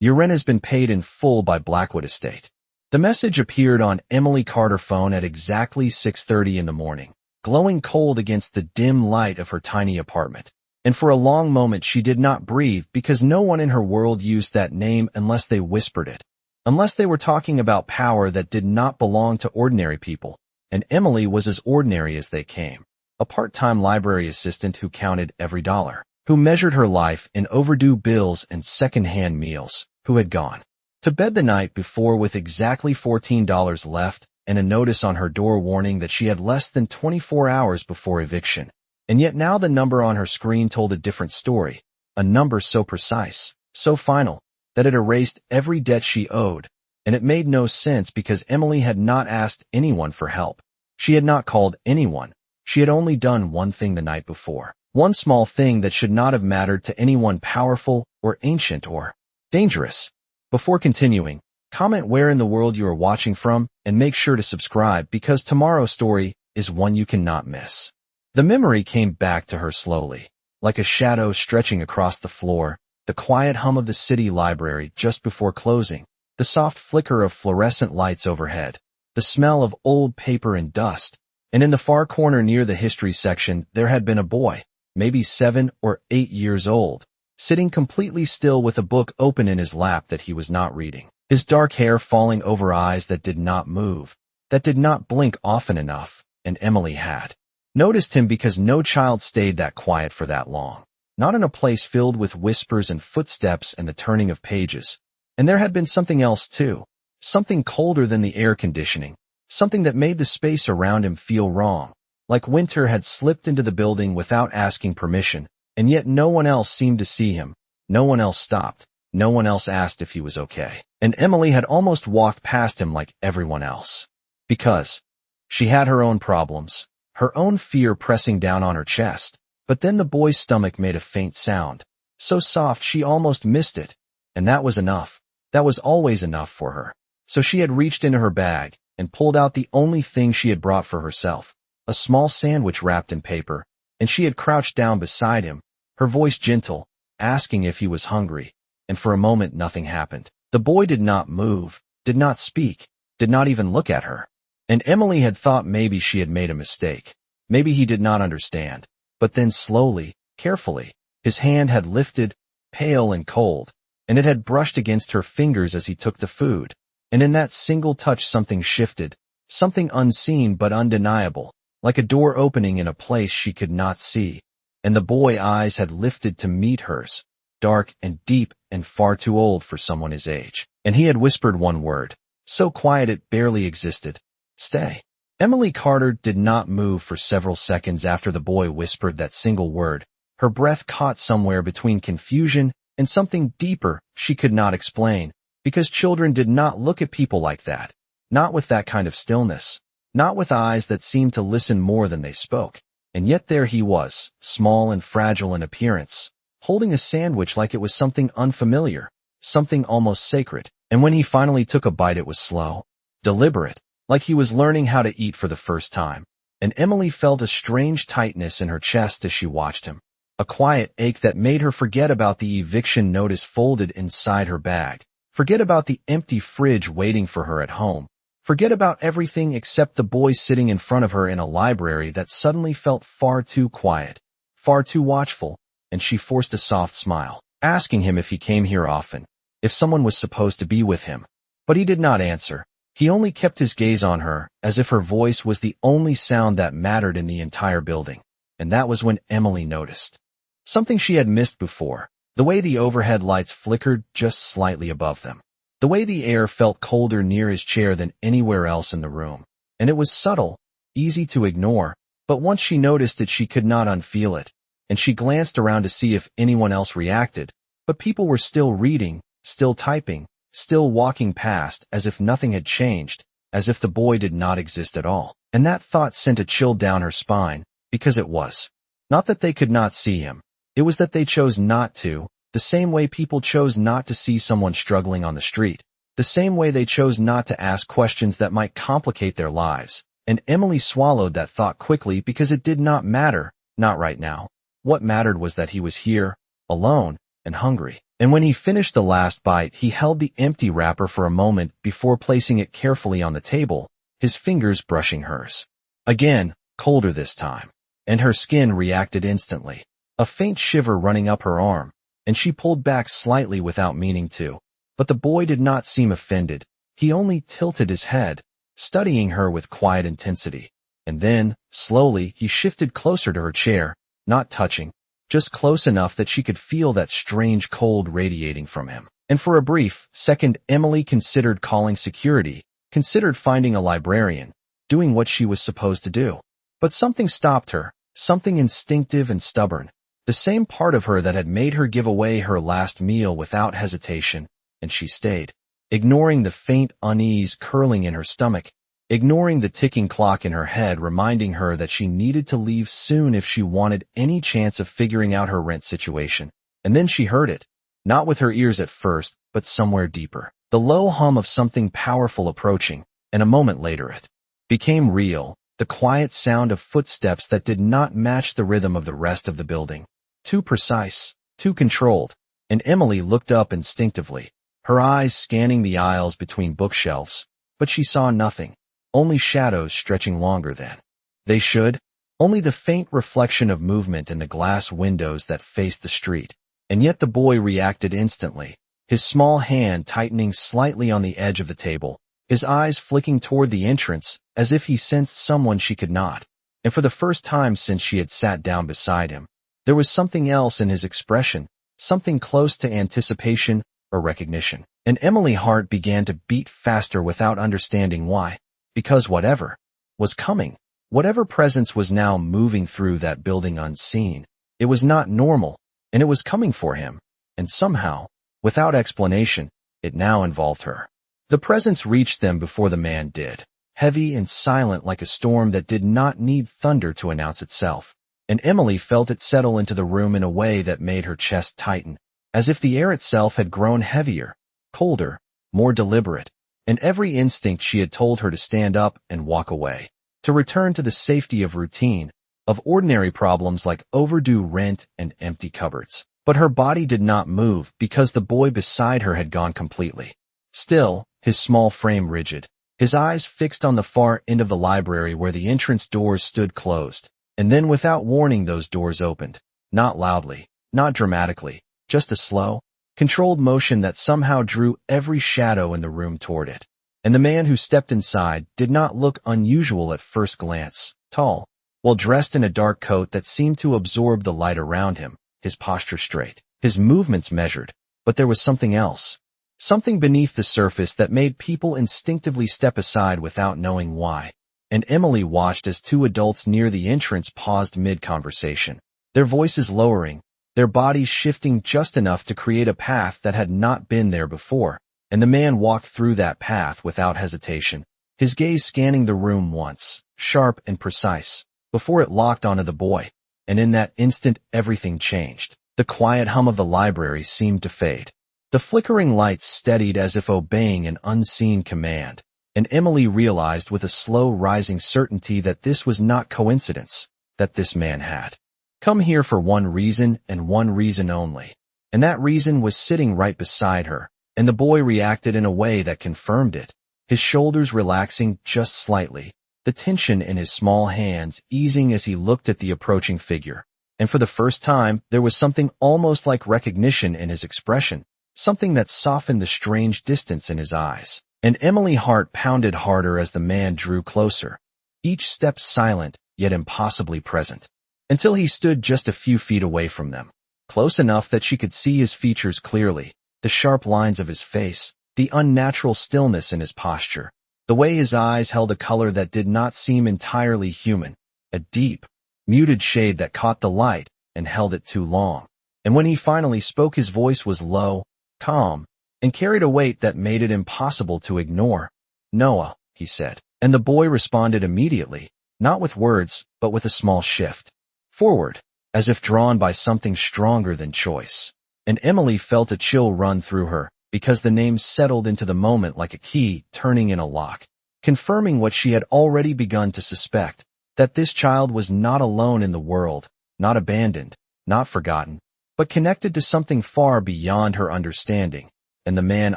Your rent has been paid in full by Blackwood Estate. The message appeared on Emily Carter's phone at exactly 6:30 in the morning, glowing cold against the dim light of her tiny apartment. And for a long moment she did not breathe because no one in her world used that name unless they whispered it. Unless they were talking about power that did not belong to ordinary people. And Emily was as ordinary as they came. A part-time library assistant who counted every dollar, who measured her life in overdue bills and second-hand meals, who had gone to bed the night before with exactly $14 left and a notice on her door warning that she had less than 24 hours before eviction. And yet now the number on her screen told a different story, a number so precise, so final, that it erased every debt she owed. And it made no sense because Emily had not asked anyone for help. She had not called anyone. She had only done one thing the night before. One small thing that should not have mattered to anyone powerful or ancient or dangerous. Before continuing, comment where in the world you are watching from and make sure to subscribe because tomorrow's story is one you cannot miss. The memory came back to her slowly, like a shadow stretching across the floor, the quiet hum of the city library just before closing, the soft flicker of fluorescent lights overhead, the smell of old paper and dust, and in the far corner near the history section there had been a boy, maybe 7 or 8 years old, sitting completely still with a book open in his lap that he was not reading, his dark hair falling over eyes that did not move, that did not blink often enough, and Emily had noticed him because no child stayed that quiet for that long, not in a place filled with whispers and footsteps and the turning of pages. And there had been something else too, something colder than the air conditioning, something that made the space around him feel wrong, like winter had slipped into the building without asking permission, and yet no one else seemed to see him, no one else stopped, no one else asked if he was okay. And Emily had almost walked past him like everyone else. Because she had her own problems, her own fear pressing down on her chest, but then the boy's stomach made a faint sound, so soft she almost missed it, and that was enough. That was always enough for her. So she had reached into her bag and pulled out the only thing she had brought for herself, a small sandwich wrapped in paper, and she had crouched down beside him, her voice gentle, asking if he was hungry, and for a moment nothing happened. The boy did not move, did not speak, did not even look at her. And Emily had thought maybe she had made a mistake. Maybe he did not understand. But then slowly, carefully, his hand had lifted, pale and cold, and it had brushed against her fingers as he took the food. And in that single touch something shifted, something unseen but undeniable, like a door opening in a place she could not see. And the boy's eyes had lifted to meet hers, dark and deep and far too old for someone his age. And he had whispered one word, so quiet it barely existed. Stay. Emily Carter did not move for several seconds after the boy whispered that single word. Her breath caught somewhere between confusion and something deeper she could not explain, because children did not look at people like that, not with that kind of stillness, not with eyes that seemed to listen more than they spoke. And yet there he was, small and fragile in appearance, holding a sandwich like it was something unfamiliar, something almost sacred. And when he finally took a bite it was slow, deliberate, like he was learning how to eat for the first time. And Emily felt a strange tightness in her chest as she watched him, a quiet ache that made her forget about the eviction notice folded inside her bag, forget about the empty fridge waiting for her at home, forget about everything except the boy sitting in front of her in a library that suddenly felt far too quiet, far too watchful, and she forced a soft smile, asking him if he came here often, if someone was supposed to be with him. But he did not answer. He only kept his gaze on her, as if her voice was the only sound that mattered in the entire building. And that was when Emily noticed something she had missed before, the way the overhead lights flickered just slightly above them, the way the air felt colder near his chair than anywhere else in the room. And it was subtle, easy to ignore, but once she noticed it she could not unfeel it, and she glanced around to see if anyone else reacted, but people were still reading, still typing, still walking past as if nothing had changed, as if the boy did not exist at all. And that thought sent a chill down her spine, because it was not that they could not see him, it was that they chose not to, the same way people chose not to see someone struggling on the street, the same way they chose not to ask questions that might complicate their lives. And Emily swallowed that thought quickly because it did not matter, not right now. What mattered was that he was here, alone, and hungry. And when he finished the last bite, he held the empty wrapper for a moment before placing it carefully on the table, his fingers brushing hers. Again, colder this time, and her skin reacted instantly, a faint shiver running up her arm, and she pulled back slightly without meaning to. But the boy did not seem offended. He only tilted his head, studying her with quiet intensity. And then, slowly, he shifted closer to her chair, not touching, just close enough that she could feel that strange cold radiating from him. And for a brief second, Emily considered calling security, considered finding a librarian, doing what she was supposed to do. But something stopped her, something instinctive and stubborn, the same part of her that had made her give away her last meal without hesitation, and she stayed, ignoring the faint unease curling in her stomach, ignoring the ticking clock in her head reminding her that she needed to leave soon if she wanted any chance of figuring out her rent situation. And then she heard it, not with her ears at first, but somewhere deeper, the low hum of something powerful approaching, and a moment later it became real, the quiet sound of footsteps that did not match the rhythm of the rest of the building. Too precise, too controlled, and Emily looked up instinctively, her eyes scanning the aisles between bookshelves, but she saw nothing. Only shadows stretching longer than they should, only the faint reflection of movement in the glass windows that faced the street. And yet the boy reacted instantly, his small hand tightening slightly on the edge of the table, his eyes flicking toward the entrance as if he sensed someone she could not. And for the first time since she had sat down beside him, there was something else in his expression, something close to anticipation or recognition. And Emily's heart began to beat faster without understanding why. Because whatever was coming, whatever presence was now moving through that building unseen, it was not normal, and it was coming for him, and somehow, without explanation, it now involved her. The presence reached them before the man did, heavy and silent like a storm that did not need thunder to announce itself, and Emily felt it settle into the room in a way that made her chest tighten, as if the air itself had grown heavier, colder, more deliberate. And every instinct she had told her to stand up and walk away, to return to the safety of routine, of ordinary problems like overdue rent and empty cupboards. But her body did not move because the boy beside her had gone completely still, his small frame rigid, his eyes fixed on the far end of the library where the entrance doors stood closed. And then without warning those doors opened, not loudly, not dramatically, just a slow, controlled motion that somehow drew every shadow in the room toward it. And the man who stepped inside did not look unusual at first glance, tall, well dressed in a dark coat that seemed to absorb the light around him, his posture straight, his movements measured, but there was something else, something beneath the surface that made people instinctively step aside without knowing why. And Emily watched as two adults near the entrance paused mid-conversation, their voices lowering, their bodies shifting just enough to create a path that had not been there before, and the man walked through that path without hesitation, his gaze scanning the room once, sharp and precise, before it locked onto the boy, and in that instant everything changed. The quiet hum of the library seemed to fade. The flickering lights steadied as if obeying an unseen command, and Emily realized with a slow rising certainty that this was not coincidence, that this man had come here for one reason and one reason only, and that reason was sitting right beside her, and the boy reacted in a way that confirmed it, his shoulders relaxing just slightly, the tension in his small hands easing as he looked at the approaching figure. And for the first time, there was something almost like recognition in his expression, something that softened the strange distance in his eyes. And Emily's heart pounded harder as the man drew closer, each step silent yet impossibly present, until he stood just a few feet away from them, close enough that she could see his features clearly, the sharp lines of his face, the unnatural stillness in his posture, the way his eyes held a color that did not seem entirely human, a deep, muted shade that caught the light and held it too long. And when he finally spoke, his voice was low, calm, and carried a weight that made it impossible to ignore. "Noah," he said, and the boy responded immediately, not with words, but with a small shift forward, as if drawn by something stronger than choice. And Emily felt a chill run through her, because the name settled into the moment like a key turning in a lock, confirming what she had already begun to suspect, that this child was not alone in the world, not abandoned, not forgotten, but connected to something far beyond her understanding, and the man's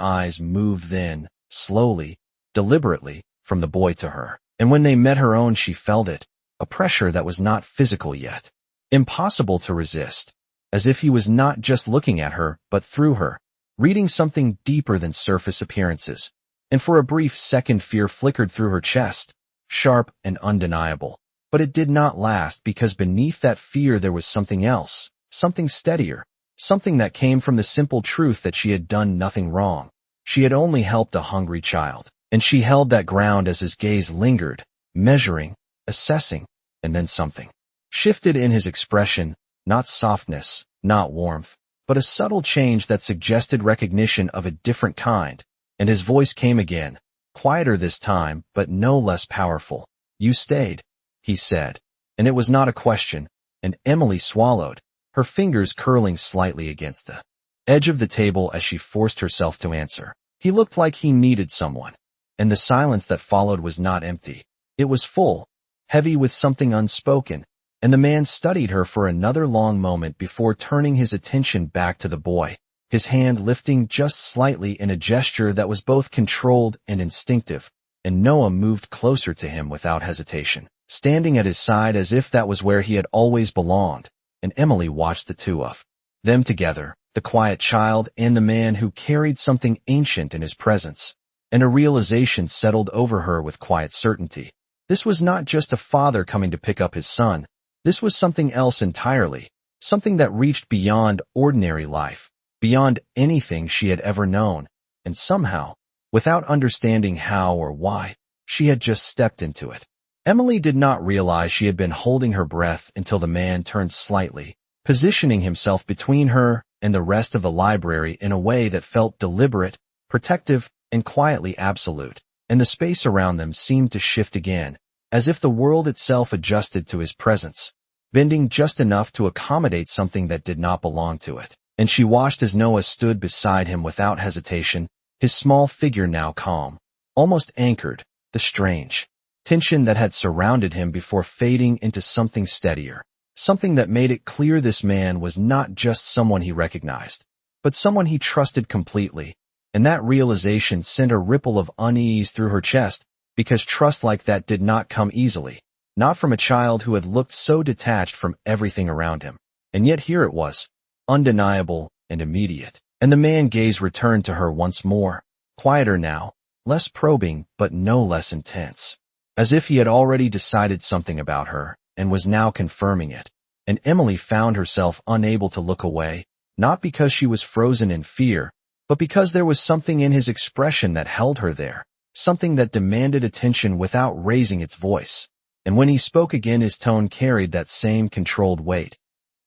eyes moved then, slowly, deliberately, from the boy to her. And when they met her own, she felt it, a pressure that was not physical yet, impossible to resist, as if he was not just looking at her, but through her, reading something deeper than surface appearances. And for a brief second fear flickered through her chest, sharp and undeniable. But it did not last, because beneath that fear there was something else, something steadier, something that came from the simple truth that she had done nothing wrong. She had only helped a hungry child, and she held that ground as his gaze lingered, measuring, assessing, and then something shifted in his expression, not softness, not warmth, but a subtle change that suggested recognition of a different kind, and his voice came again, quieter this time, but no less powerful. "You stayed," he said, and it was not a question, and Emily swallowed, her fingers curling slightly against the edge of the table as she forced herself to answer. He looked like he needed someone, and the silence that followed was not empty. It was full, heavy with something unspoken, and the man studied her for another long moment before turning his attention back to the boy, his hand lifting just slightly in a gesture that was both controlled and instinctive, and Noah moved closer to him without hesitation, standing at his side as if that was where he had always belonged, and Emily watched the two of them together, the quiet child and the man who carried something ancient in his presence, and a realization settled over her with quiet certainty. This was not just a father coming to pick up his son. This was something else entirely, something that reached beyond ordinary life, beyond anything she had ever known, and somehow, without understanding how or why, she had just stepped into it. Emily did not realize she had been holding her breath until the man turned slightly, positioning himself between her and the rest of the library in a way that felt deliberate, protective, and quietly absolute, and the space around them seemed to shift again, as if the world itself adjusted to his presence, bending just enough to accommodate something that did not belong to it. And she watched as Noah stood beside him without hesitation, his small figure now calm, almost anchored, the strange tension that had surrounded him before fading into something steadier, something that made it clear this man was not just someone he recognized, but someone he trusted completely, and that realization sent a ripple of unease through her chest, because trust like that did not come easily, not from a child who had looked so detached from everything around him. And yet here it was, undeniable and immediate, and the man's gaze returned to her once more, quieter now, less probing but no less intense, as if he had already decided something about her, and was now confirming it. And Emily found herself unable to look away, not because she was frozen in fear, but because there was something in his expression that held her there, something that demanded attention without raising its voice. And when he spoke again, his tone carried that same controlled weight.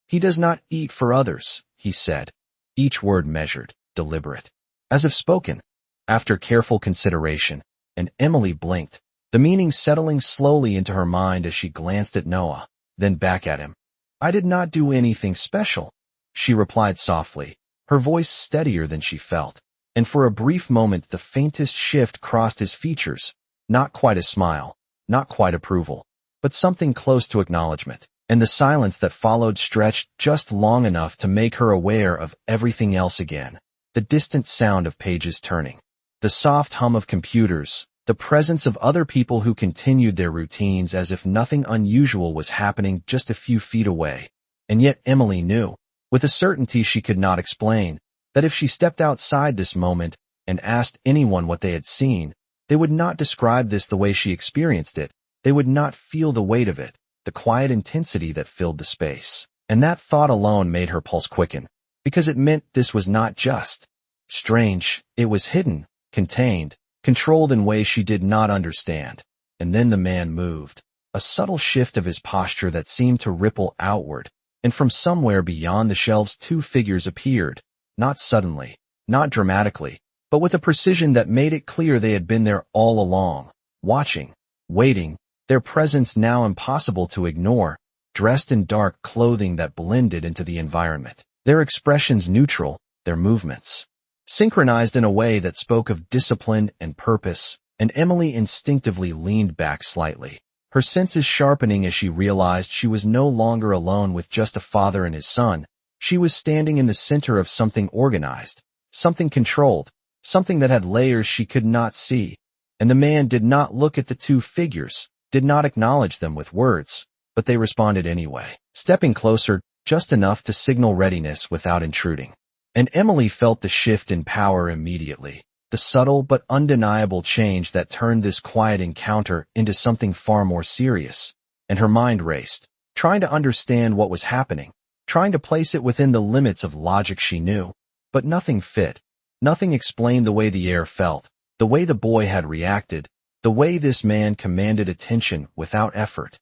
"He does not eat for others," he said, each word measured, deliberate, as if spoken after careful consideration, and Emily blinked, the meaning settling slowly into her mind as she glanced at Noah, then back at him. "I did not do anything special," she replied softly, her voice steadier than she felt, and for a brief moment the faintest shift crossed his features, not quite a smile, not quite approval, but something close to acknowledgement, and the silence that followed stretched just long enough to make her aware of everything else again, the distant sound of pages turning, the soft hum of computers, the presence of other people who continued their routines as if nothing unusual was happening just a few feet away. And yet Emily knew, with a certainty she could not explain, that if she stepped outside this moment and asked anyone what they had seen, they would not describe this the way she experienced it. They would not feel the weight of it, the quiet intensity that filled the space. And that thought alone made her pulse quicken, because it meant this was not just strange, it was hidden, contained, controlled in ways she did not understand. And then the man moved, a subtle shift of his posture that seemed to ripple outward, and from somewhere beyond the shelves two figures appeared, not suddenly, not dramatically, but with a precision that made it clear they had been there all along, watching, waiting, their presence now impossible to ignore, dressed in dark clothing that blended into the environment, their expressions neutral, their movements synchronized in a way that spoke of discipline and purpose, and Emily instinctively leaned back slightly, her senses sharpening as she realized she was no longer alone with just a father and his son, She was standing in the center of something organized, something controlled, something that had layers she could not see. And the man did not look at the two figures, did not acknowledge them with words, but they responded anyway, stepping closer just enough to signal readiness without intruding. And Emily felt the shift in power immediately, the subtle but undeniable change that turned this quiet encounter into something far more serious. And her mind raced, trying to understand what was happening, trying to place it within the limits of logic she knew. But nothing fit. Nothing explained the way the air felt, the way the boy had reacted, the way this man commanded attention without effort.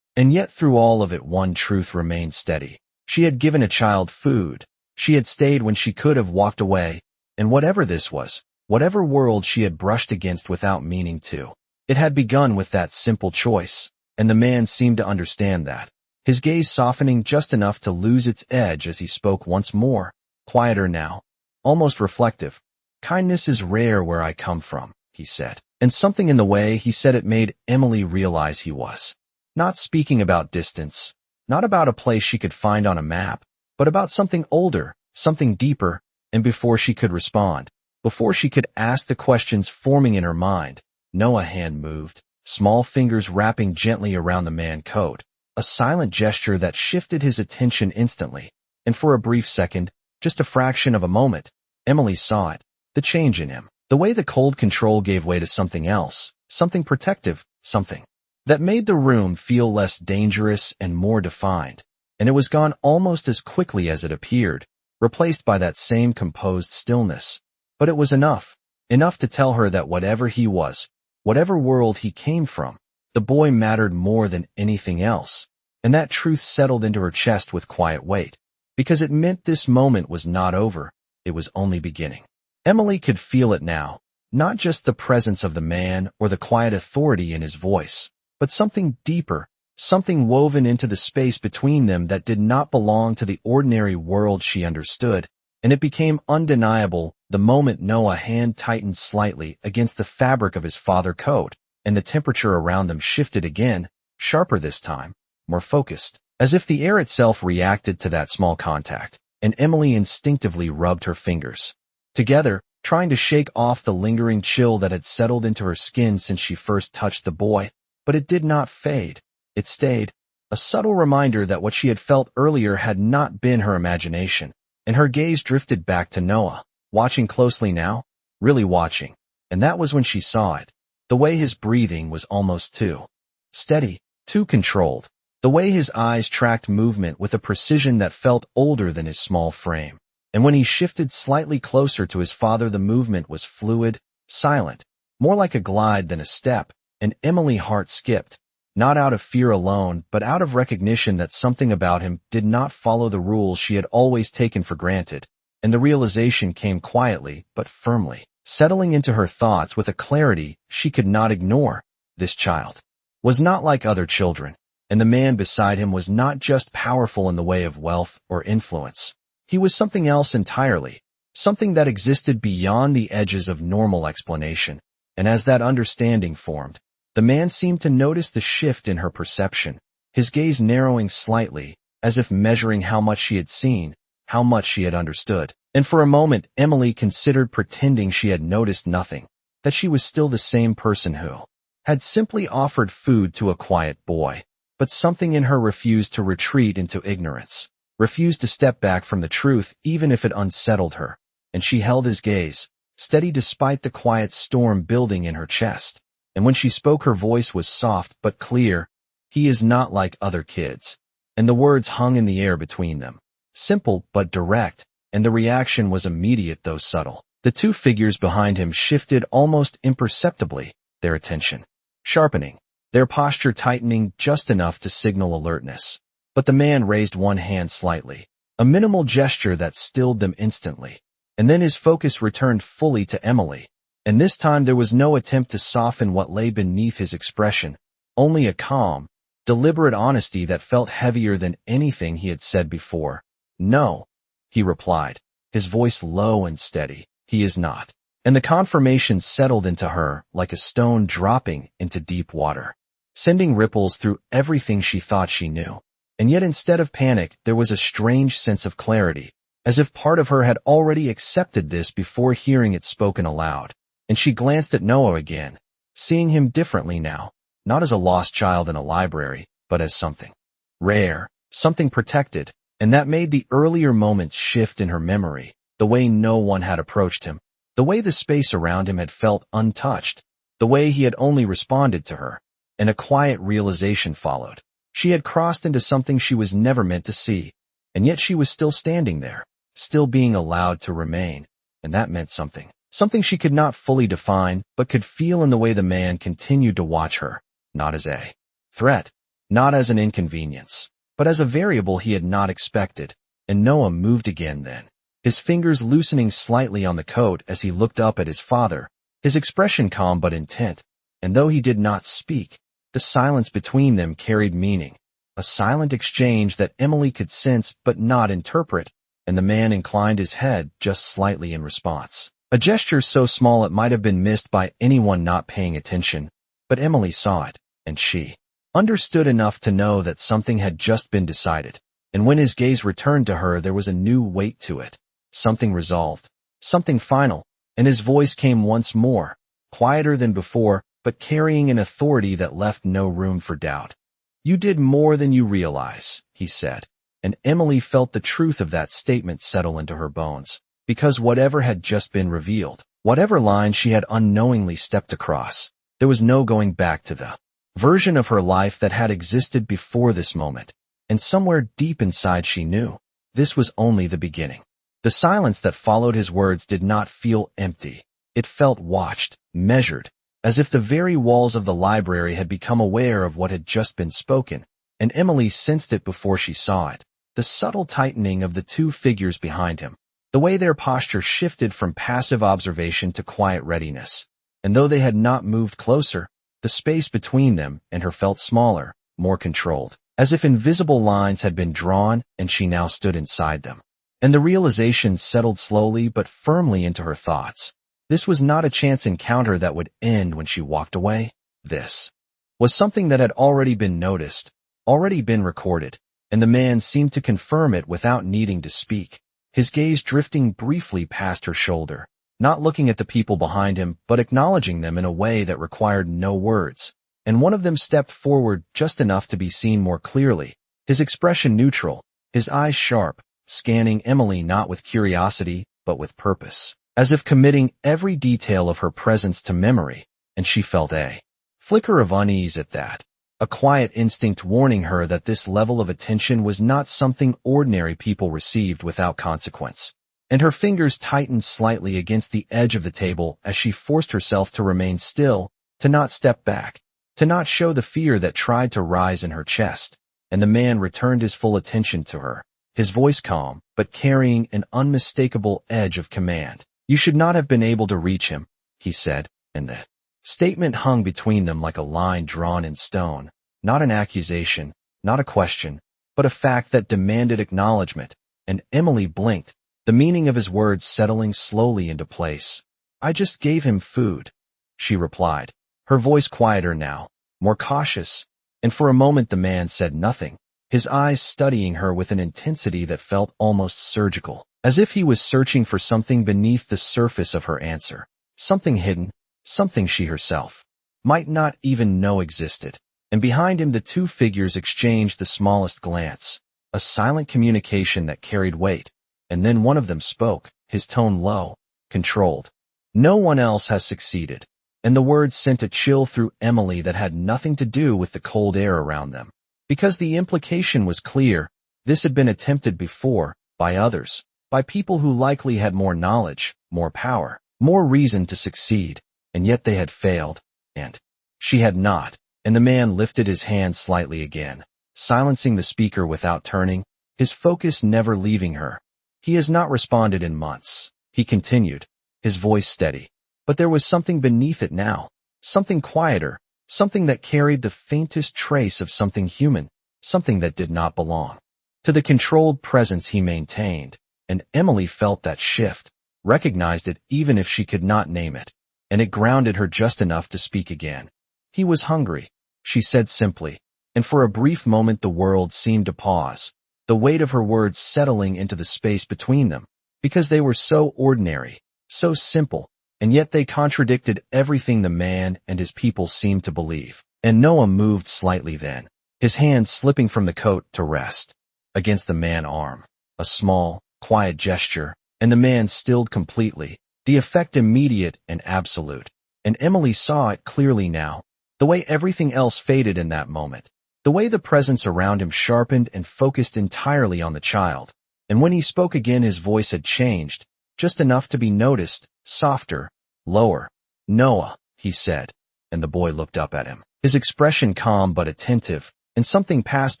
And yet through all of it one truth remained steady. She had given a child food. She had stayed when she could have walked away. And whatever this was, whatever world she had brushed against without meaning to, it had begun with that simple choice. And the man seemed to understand that, his gaze softening just enough to lose its edge as he spoke once more, quieter now, almost reflective. "Kindness is rare where I come from," he said. And something in the way he said it made Emily realize he was not speaking about distance, not about a place she could find on a map, but about something older, something deeper. And before she could respond, before she could ask the questions forming in her mind, Noah's hand moved, small fingers wrapping gently around the man's coat, a silent gesture that shifted his attention instantly. And for a brief second, just a fraction of a moment, Emily saw it, the change in him, the way the cold control gave way to something else, something protective, something that made the room feel less dangerous and more defined. And it was gone almost as quickly as it appeared, replaced by that same composed stillness. But it was enough to tell her that whatever he was, whatever world he came from, the boy mattered more than anything else. And that truth settled into her chest with quiet weight, because it meant this moment was not over, it was only beginning. Emily could feel it now, not just the presence of the man or the quiet authority in his voice, but something deeper, something woven into the space between them that did not belong to the ordinary world she understood. And it became undeniable the moment Noah's hand tightened slightly against the fabric of his father's coat, and the temperature around them shifted again, sharper this time, more focused, as if the air itself reacted to that small contact, and Emily instinctively rubbed her fingers together, trying to shake off the lingering chill that had settled into her skin since she first touched the boy. But it did not fade. It stayed, a subtle reminder that what she had felt earlier had not been her imagination. And her gaze drifted back to Noah, watching closely now, really watching. And that was when she saw it. The way his breathing was almost too steady, too controlled. The way his eyes tracked movement with a precision that felt older than his small frame. And when he shifted slightly closer to his father, the movement was fluid, silent, more like a glide than a step. And Emily's heart skipped, not out of fear alone, but out of recognition that something about him did not follow the rules she had always taken for granted. And the realization came quietly but firmly, settling into her thoughts with a clarity she could not ignore. This child was not like other children, and the man beside him was not just powerful in the way of wealth or influence. He was something else entirely, something that existed beyond the edges of normal explanation. And as that understanding formed, the man seemed to notice the shift in her perception, his gaze narrowing slightly, as if measuring how much she had seen, how much she had understood. And for a moment, Emily considered pretending she had noticed nothing, that she was still the same person who had simply offered food to a quiet boy. But something in her refused to retreat into ignorance, refused to step back from the truth even if it unsettled her. And she held his gaze, steady despite the quiet storm building in her chest. And when she spoke, her voice was soft but clear. "He is not like other kids." And the words hung in the air between them, simple but direct, and the reaction was immediate though subtle. The two figures behind him shifted almost imperceptibly, their attention sharpening, their posture tightening just enough to signal alertness. But the man raised one hand slightly, a minimal gesture that stilled them instantly. And then his focus returned fully to Emily. And this time there was no attempt to soften what lay beneath his expression, only a calm, deliberate honesty that felt heavier than anything he had said before. "No," he replied, his voice low and steady. "He is not." And the confirmation settled into her like a stone dropping into deep water, sending ripples through everything she thought she knew. And yet instead of panic, there was a strange sense of clarity, as if part of her had already accepted this before hearing it spoken aloud. And she glanced at Noah again, seeing him differently now, not as a lost child in a library, but as something rare, something protected, and that made the earlier moments shift in her memory, the way no one had approached him, the way the space around him had felt untouched, the way he had only responded to her, and a quiet realization followed. She had crossed into something she was never meant to see, and yet she was still standing there, still being allowed to remain, and that meant something. Something she could not fully define, but could feel in the way the man continued to watch her, not as a threat, not as an inconvenience, but as a variable he had not expected. And Noah moved again then, his fingers loosening slightly on the coat as he looked up at his father, his expression calm but intent, and though he did not speak, the silence between them carried meaning, a silent exchange that Emily could sense but not interpret, and the man inclined his head just slightly in response. A gesture so small it might have been missed by anyone not paying attention, but Emily saw it, and she understood enough to know that something had just been decided, and when his gaze returned to her there was a new weight to it, something resolved, something final, and his voice came once more, quieter than before, but carrying an authority that left no room for doubt. "You did more than you realize," he said, and Emily felt the truth of that statement settle into her bones. Because whatever had just been revealed, whatever line she had unknowingly stepped across, there was no going back to the version of her life that had existed before this moment. And somewhere deep inside she knew, this was only the beginning. The silence that followed his words did not feel empty. It felt watched, measured, as if the very walls of the library had become aware of what had just been spoken, and Emily sensed it before she saw it, the subtle tightening of the two figures behind him. The way their posture shifted from passive observation to quiet readiness, and though they had not moved closer, the space between them and her felt smaller, more controlled, as if invisible lines had been drawn and she now stood inside them. And the realization settled slowly but firmly into her thoughts. This was not a chance encounter that would end when she walked away. This was something that had already been noticed, already been recorded, and the man seemed to confirm it without needing to speak. His gaze drifting briefly past her shoulder, not looking at the people behind him, but acknowledging them in a way that required no words. And one of them stepped forward just enough to be seen more clearly, his expression neutral, his eyes sharp, scanning Emily not with curiosity, but with purpose, as if committing every detail of her presence to memory, and she felt a flicker of unease at that. A quiet instinct warning her that this level of attention was not something ordinary people received without consequence. And her fingers tightened slightly against the edge of the table as she forced herself to remain still, to not step back, to not show the fear that tried to rise in her chest. And the man returned his full attention to her, his voice calm, but carrying an unmistakable edge of command. "You should not have been able to reach him," he said, and the statement hung between them like a line drawn in stone, not an accusation, not a question, but a fact that demanded acknowledgement, and Emily blinked, the meaning of his words settling slowly into place. "I just gave him food," she replied, her voice quieter now, more cautious, and for a moment the man said nothing, his eyes studying her with an intensity that felt almost surgical, as if he was searching for something beneath the surface of her answer, something hidden, something she herself might not even know existed. And behind him the two figures exchanged the smallest glance, a silent communication that carried weight, and then one of them spoke, his tone low, controlled. "No one else has succeeded," and the words sent a chill through Emily that had nothing to do with the cold air around them. Because the implication was clear, this had been attempted before, by others, by people who likely had more knowledge, more power, more reason to succeed. And yet they had failed, and she had not, and the man lifted his hand slightly again, silencing the speaker without turning, his focus never leaving her. "He has not responded in months," he continued, his voice steady, but there was something beneath it now, something quieter, something that carried the faintest trace of something human, something that did not belong to the controlled presence he maintained, and Emily felt that shift, recognized it even if she could not name it. And it grounded her just enough to speak again. "He was hungry," she said simply, and for a brief moment the world seemed to pause, the weight of her words settling into the space between them, because they were so ordinary, so simple, and yet they contradicted everything the man and his people seemed to believe. And Noah moved slightly then, his hand slipping from the coat to rest against the man's arm. A small, quiet gesture, and the man stilled completely, the effect immediate and absolute. And Emily saw it clearly now, the way everything else faded in that moment, the way the presence around him sharpened and focused entirely on the child. And when he spoke again his voice had changed, just enough to be noticed, softer, lower. "Noah," he said, and the boy looked up at him, his expression calm but attentive, and something passed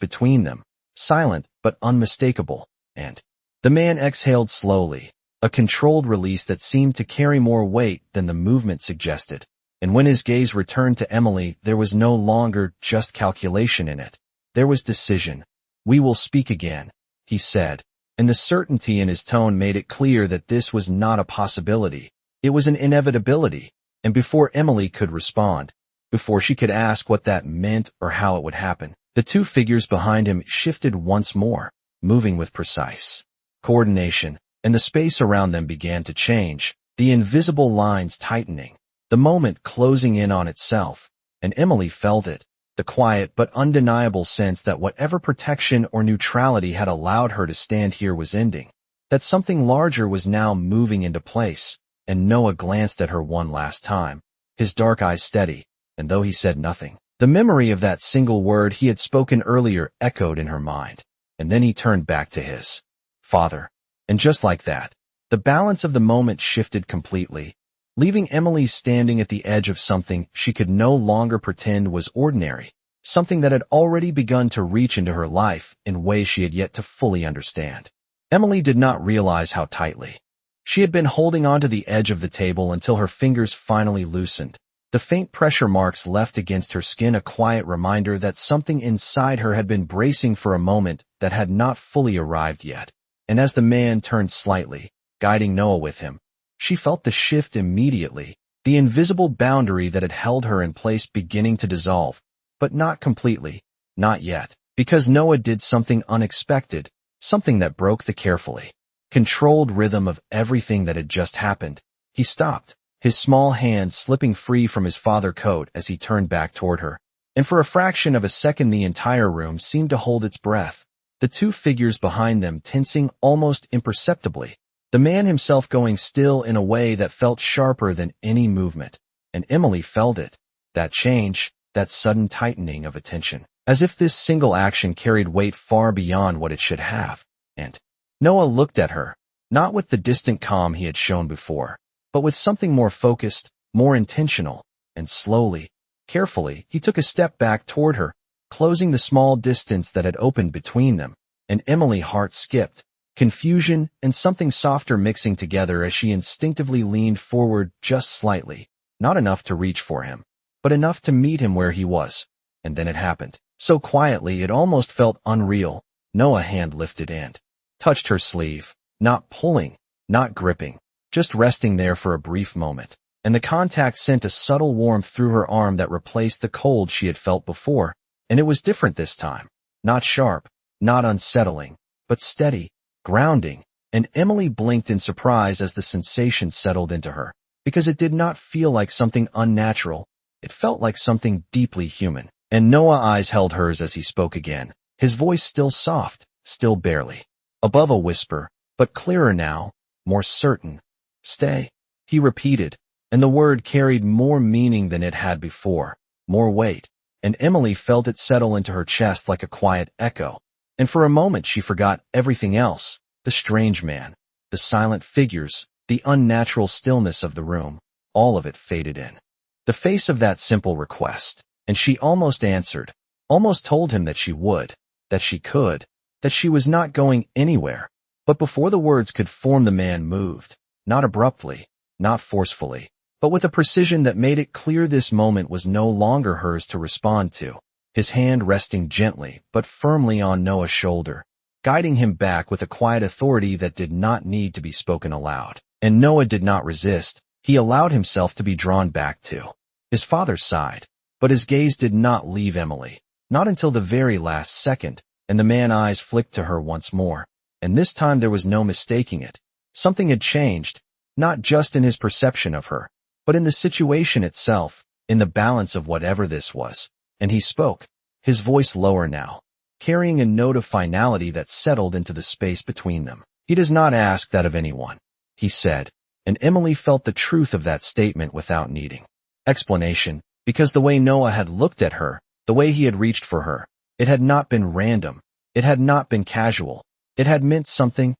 between them, silent but unmistakable, and the man exhaled slowly, a controlled release that seemed to carry more weight than the movement suggested. And when his gaze returned to Emily, there was no longer just calculation in it. There was decision. "We will speak again," he said, and the certainty in his tone made it clear that this was not a possibility. It was an inevitability. And before Emily could respond, before she could ask what that meant or how it would happen, the two figures behind him shifted once more, moving with precise coordination, and the space around them began to change, the invisible lines tightening, the moment closing in on itself. And Emily felt it, the quiet but undeniable sense that whatever protection or neutrality had allowed her to stand here was ending, that something larger was now moving into place. And Noah glanced at her one last time, his dark eyes steady, and though he said nothing, the memory of that single word he had spoken earlier echoed in her mind. And then he turned back to his father. And just like that, the balance of the moment shifted completely, leaving Emily standing at the edge of something she could no longer pretend was ordinary, something that had already begun to reach into her life in ways she had yet to fully understand. Emily did not realize how tightly she had been holding onto the edge of the table until her fingers finally loosened, the faint pressure marks left against her skin a quiet reminder that something inside her had been bracing for a moment that had not fully arrived yet. And as the man turned slightly, guiding Noah with him, she felt the shift immediately, the invisible boundary that had held her in place beginning to dissolve, but not completely, not yet, because Noah did something unexpected, something that broke the carefully controlled rhythm of everything that had just happened. He stopped, his small hand slipping free from his father's coat as he turned back toward her, and for a fraction of a second the entire room seemed to hold its breath, the two figures behind them tensing almost imperceptibly, the man himself going still in a way that felt sharper than any movement. And Emily felt it, that change, that sudden tightening of attention, as if this single action carried weight far beyond what it should have. And Noah looked at her, not with the distant calm he had shown before, but with something more focused, more intentional, and slowly, carefully, he took a step back toward her, closing the small distance that had opened between them. And Emily's heart skipped, confusion and something softer mixing together as she instinctively leaned forward just slightly, not enough to reach for him, but enough to meet him where he was. And then it happened, so quietly it almost felt unreal. Noah's hand lifted and touched her sleeve, not pulling, not gripping, just resting there for a brief moment, and the contact sent a subtle warmth through her arm that replaced the cold she had felt before. And it was different this time, not sharp, not unsettling, but steady, grounding. And Emily blinked in surprise as the sensation settled into her, because it did not feel like something unnatural, it felt like something deeply human. And Noah's eyes held hers as he spoke again, his voice still soft, still barely above a whisper, but clearer now, more certain. "Stay," he repeated, and the word carried more meaning than it had before, more weight, and Emily felt it settle into her chest like a quiet echo. And for a moment she forgot everything else, the strange man, the silent figures, the unnatural stillness of the room, all of it faded in the face of that simple request. And she almost answered, almost told him that she would, that she could, that she was not going anywhere. But before the words could form, the man moved, not abruptly, not forcefully, but with a precision that made it clear this moment was no longer hers to respond to, his hand resting gently but firmly on Noah's shoulder, guiding him back with a quiet authority that did not need to be spoken aloud. And Noah did not resist, he allowed himself to be drawn back to his father's side. But his gaze did not leave Emily. Not until the very last second, and the man's eyes flicked to her once more. And this time there was no mistaking it. Something had changed, not just in his perception of her, but in the situation itself, in the balance of whatever this was. And he spoke, his voice lower now, carrying a note of finality that settled into the space between them. "He does not ask that of anyone," he said, and Emily felt the truth of that statement without needing explanation, because the way Noah had looked at her, the way he had reached for her, it had not been random, it had not been casual, it had meant something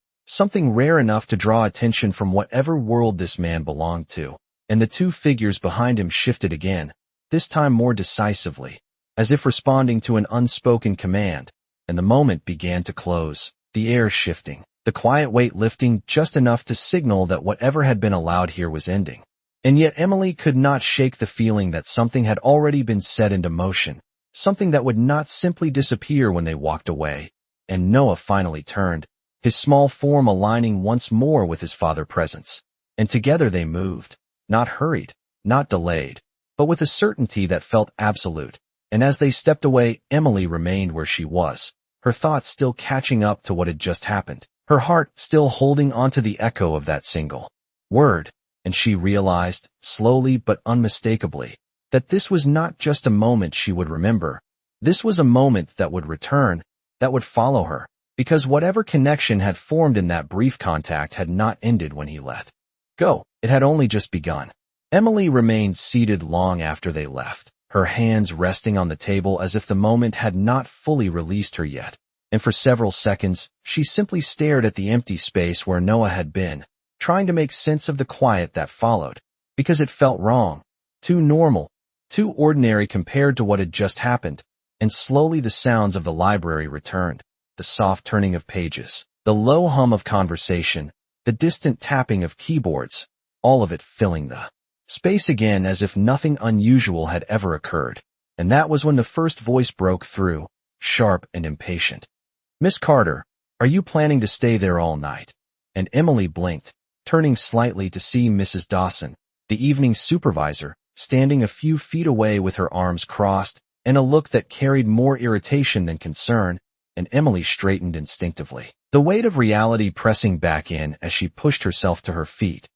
rare enough to draw attention from whatever world this man belonged to. And the two figures behind him shifted again, this time more decisively, as if responding to an unspoken command, and the moment began to close, the air shifting, the quiet weight lifting just enough to signal that whatever had been allowed here was ending. And yet Emily could not shake the feeling that something had already been set into motion, something that would not simply disappear when they walked away. And Noah finally turned, his small form aligning once more with his father's presence. And together they moved, not hurried, not delayed, but with a certainty that felt absolute. And as they stepped away, Emily remained where she was, her thoughts still catching up to what had just happened, her heart still holding onto the echo of that single word. And she realized, slowly but unmistakably, that this was not just a moment she would remember. This was a moment that would return, that would follow her, because whatever connection had formed in that brief contact had not ended when he let go. It had only just begun. Emily remained seated long after they left, her hands resting on the table as if the moment had not fully released her yet. And for several seconds, she simply stared at the empty space where Noah had been, trying to make sense of the quiet that followed, because it felt wrong, too normal, too ordinary compared to what had just happened. And slowly the sounds of the library returned, the soft turning of pages, the low hum of conversation, the distant tapping of keyboards, all of it filling the space again as if nothing unusual had ever occurred. And that was when the first voice broke through, sharp and impatient. "Miss Carter, are you planning to stay there all night?" And Emily blinked, turning slightly to see Mrs. Dawson, the evening supervisor, standing a few feet away with her arms crossed, and a look that carried more irritation than concern. And Emily straightened instinctively, the weight of reality pressing back in as she pushed herself to her feet.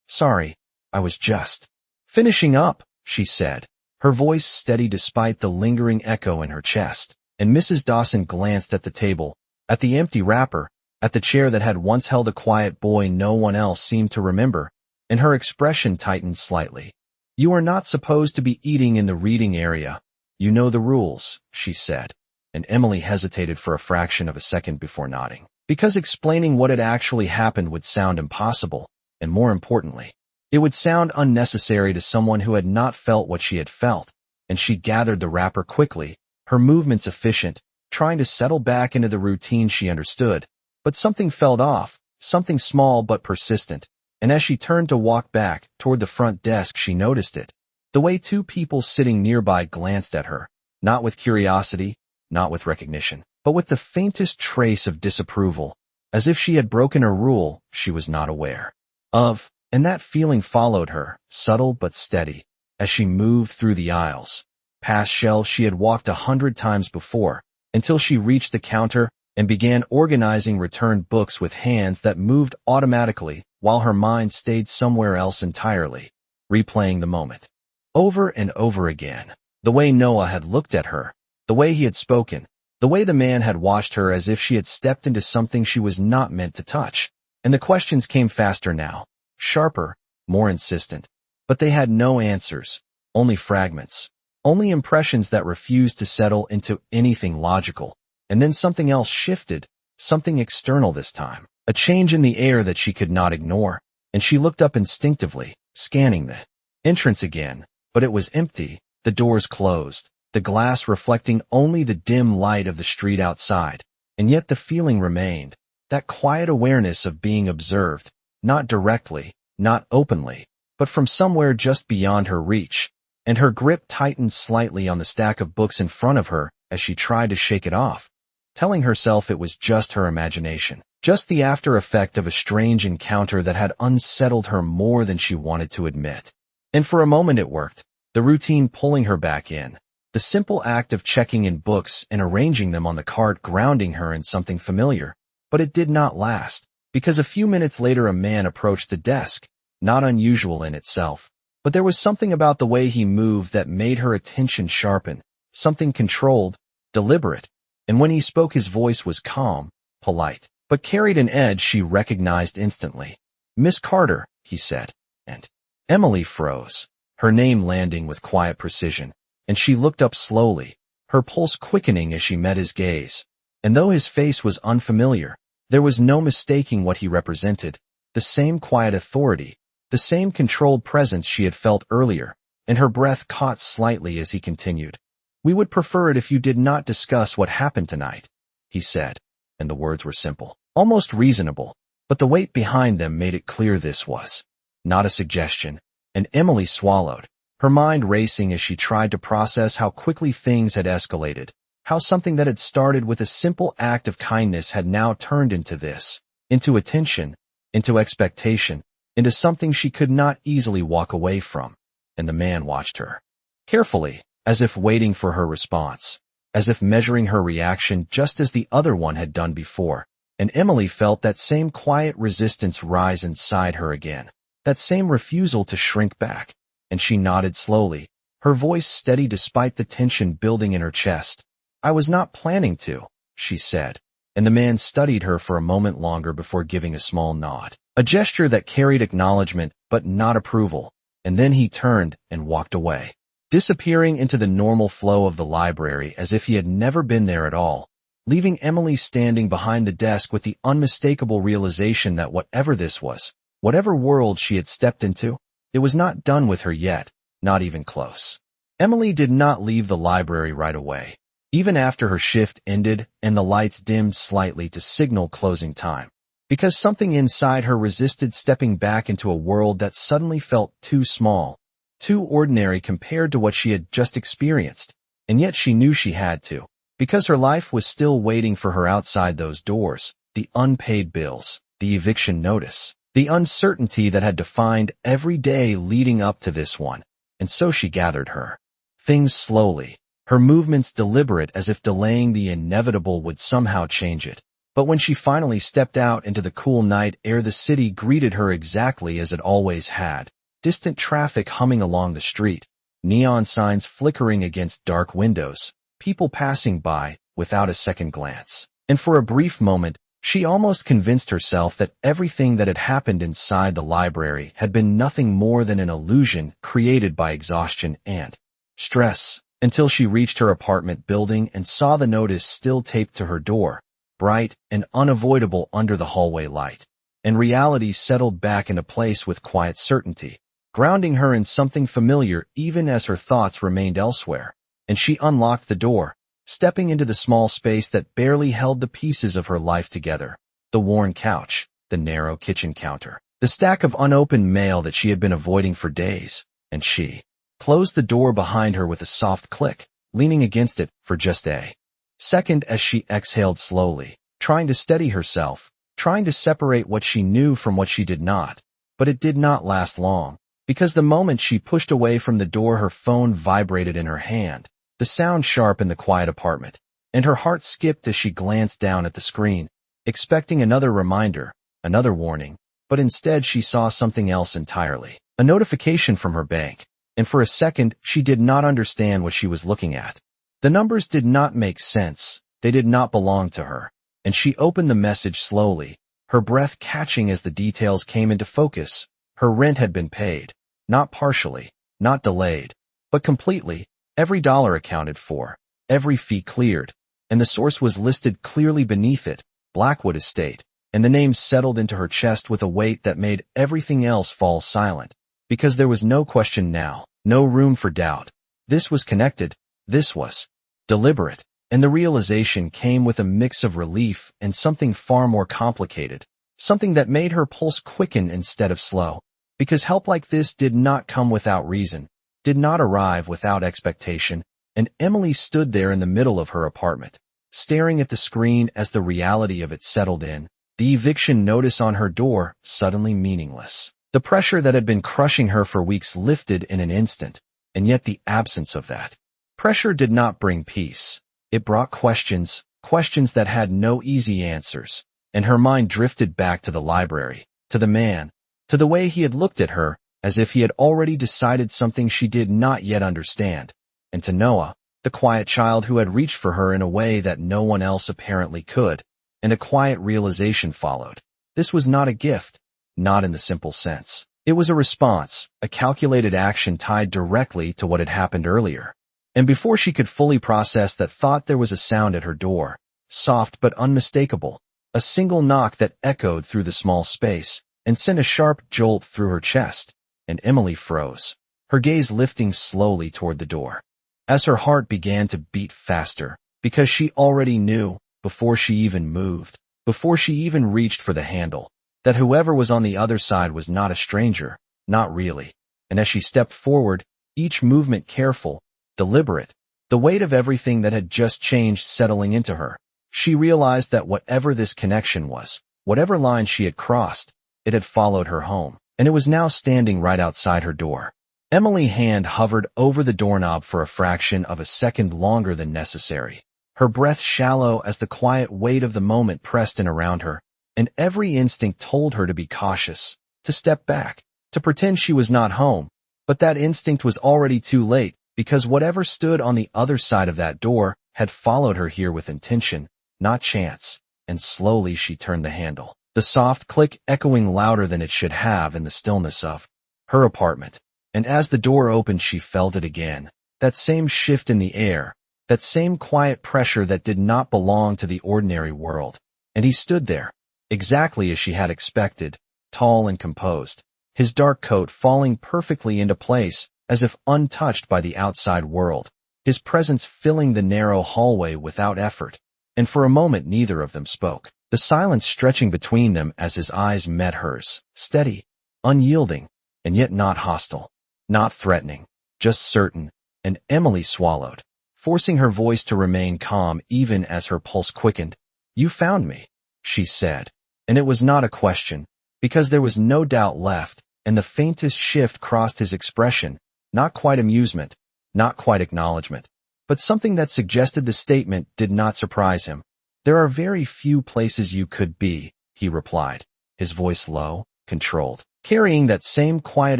"Sorry, I was just finishing up," she said, her voice steady despite the lingering echo in her chest. And Mrs. Dawson glanced at the table, at the empty wrapper, at the chair that had once held a quiet boy no one else seemed to remember, and her expression tightened slightly. "You are not supposed to be eating in the reading area. You know the rules," she said. And Emily hesitated for a fraction of a second before nodding, because explaining what had actually happened would sound impossible, and more importantly, it would sound unnecessary to someone who had not felt what she had felt. And she gathered the wrapper quickly, her movements efficient, trying to settle back into the routine she understood. But something felt off, something small but persistent, and as she turned to walk back toward the front desk she noticed it. The way two people sitting nearby glanced at her, not with curiosity, not with recognition, but with the faintest trace of disapproval, as if she had broken a rule she was not aware of. And that feeling followed her, subtle but steady, as she moved through the aisles, past shelves she had walked 100 times before, until she reached the counter and began organizing returned books with hands that moved automatically while her mind stayed somewhere else entirely, replaying the moment over and over again. The way Noah had looked at her, the way he had spoken, the way the man had watched her as if she had stepped into something she was not meant to touch. And the questions came faster now, sharper, more insistent. But they had no answers, only fragments, only impressions that refused to settle into anything logical. And then something else shifted, something external this time, a change in the air that she could not ignore. And she looked up instinctively, scanning the entrance again, but it was empty, the doors closed, the glass reflecting only the dim light of the street outside. And yet the feeling remained, that quiet awareness of being observed, not directly, not openly, but from somewhere just beyond her reach. And her grip tightened slightly on the stack of books in front of her as she tried to shake it off, telling herself it was just her imagination, just the after effect of a strange encounter that had unsettled her more than she wanted to admit. And for a moment it worked, the routine pulling her back in, The simple act of checking in books and arranging them on the cart grounding her in something familiar. But it did not last, because a few minutes later a man approached the desk, not unusual in itself. But there was something about the way he moved that made her attention sharpen, something controlled, deliberate, and when he spoke his voice was calm, polite, but carried an edge she recognized instantly. "Miss Carter," he said, and Emily froze, her name landing with quiet precision, and she looked up slowly, her pulse quickening as she met his gaze. And though his face was unfamiliar, there was no mistaking what he represented, the same quiet authority, the same controlled presence she had felt earlier, and her breath caught slightly as he continued. "We would prefer it if you did not discuss what happened tonight," he said, and the words were simple, almost reasonable, but the weight behind them made it clear this was not a suggestion, and Emily swallowed, her mind racing as she tried to process how quickly things had escalated, how something that had started with a simple act of kindness had now turned into this, into attention, into expectation, into something she could not easily walk away from. And the man watched her carefully, as if waiting for her response, as if measuring her reaction just as the other one had done before. And Emily felt that same quiet resistance rise inside her again, that same refusal to shrink back, and she nodded slowly, her voice steady despite the tension building in her chest. "I was not planning to," she said, and the man studied her for a moment longer before giving a small nod, a gesture that carried acknowledgement but not approval, and then he turned and walked away, disappearing into the normal flow of the library as if he had never been there at all, leaving Emily standing behind the desk with the unmistakable realization that whatever this was, whatever world she had stepped into, it was not done with her yet, not even close. Emily did not leave the library right away, even after her shift ended and the lights dimmed slightly to signal closing time, because something inside her resisted stepping back into a world that suddenly felt too small, too ordinary compared to what she had just experienced, and yet she knew she had to, because her life was still waiting for her outside those doors, the unpaid bills, the eviction notice, the uncertainty that had defined every day leading up to this one. And so she gathered her things slowly, her movements deliberate as if delaying the inevitable would somehow change it. But when she finally stepped out into the cool night air, the city greeted her exactly as it always had, distant traffic humming along the street, neon signs flickering against dark windows, people passing by without a second glance. And for a brief moment, she almost convinced herself that everything that had happened inside the library had been nothing more than an illusion created by exhaustion and stress, until she reached her apartment building and saw the notice still taped to her door, bright and unavoidable under the hallway light. And reality settled back into place with quiet certainty, grounding her in something familiar even as her thoughts remained elsewhere. And she unlocked the door, stepping into the small space that barely held the pieces of her life together, the worn couch, the narrow kitchen counter, the stack of unopened mail that she had been avoiding for days, and she closed the door behind her with a soft click, leaning against it for just a second as she exhaled slowly, trying to steady herself, trying to separate what she knew from what she did not. But it did not last long, because the moment she pushed away from the door her phone vibrated in her hand, the sound sharp in the quiet apartment, and her heart skipped as she glanced down at the screen, expecting another reminder, another warning, but instead she saw something else entirely, a notification from her bank, and for a second she did not understand what she was looking at. The numbers did not make sense, they did not belong to her, and she opened the message slowly, her breath catching as the details came into focus. Her rent had been paid, not partially, not delayed, but completely. Every dollar accounted for, every fee cleared, and the source was listed clearly beneath it, Blackwood Estate, and the name settled into her chest with a weight that made everything else fall silent, because there was no question now, no room for doubt. This was connected, this was deliberate, and the realization came with a mix of relief and something far more complicated, something that made her pulse quicken instead of slow, because help like this did not come without reason, did not arrive without expectation, and Emily stood there in the middle of her apartment, staring at the screen as the reality of it settled in, the eviction notice on her door suddenly meaningless. The pressure that had been crushing her for weeks lifted in an instant, and yet the absence of that Pressure did not bring peace. It brought questions, questions that had no easy answers, and her mind drifted back to the library, to the man, to the way he had looked at her, as if he had already decided something she did not yet understand, and to Noah, the quiet child who had reached for her in a way that no one else apparently could, and a quiet realization followed. This was not a gift, not in the simple sense. It was a response, a calculated action tied directly to what had happened earlier. And before she could fully process that thought, there was a sound at her door, soft but unmistakable, a single knock that echoed through the small space and sent a sharp jolt through her chest, and Emily froze, her gaze lifting slowly toward the door. As her heart began to beat faster, because she already knew, before she even moved, before she even reached for the handle, that whoever was on the other side was not a stranger, not really. And as she stepped forward, each movement careful, deliberate, the weight of everything that had just changed settling into her, she realized that whatever this connection was, whatever line she had crossed, it had followed her home, and it was now standing right outside her door. Emily's hand hovered over the doorknob for a fraction of a second longer than necessary, her breath shallow as the quiet weight of the moment pressed in around her, and every instinct told her to be cautious, to step back, to pretend she was not home, but that instinct was already too late, because whatever stood on the other side of that door had followed her here with intention, not chance, and slowly she turned the handle, the soft click echoing louder than it should have in the stillness of her apartment. And as the door opened, she felt it again, that same shift in the air, that same quiet pressure that did not belong to the ordinary world. And he stood there, exactly as she had expected, tall and composed, his dark coat falling perfectly into place, as if untouched by the outside world, his presence filling the narrow hallway without effort. And for a moment neither of them spoke, the silence stretching between them as his eyes met hers, steady, unyielding, and yet not hostile, not threatening, just certain. And Emily swallowed, forcing her voice to remain calm even as her pulse quickened. "You found me," she said, and it was not a question, because there was no doubt left, and the faintest shift crossed his expression, not quite amusement, not quite acknowledgement, but something that suggested the statement did not surprise him. "There are very few places you could be," he replied, his voice low, controlled, carrying that same quiet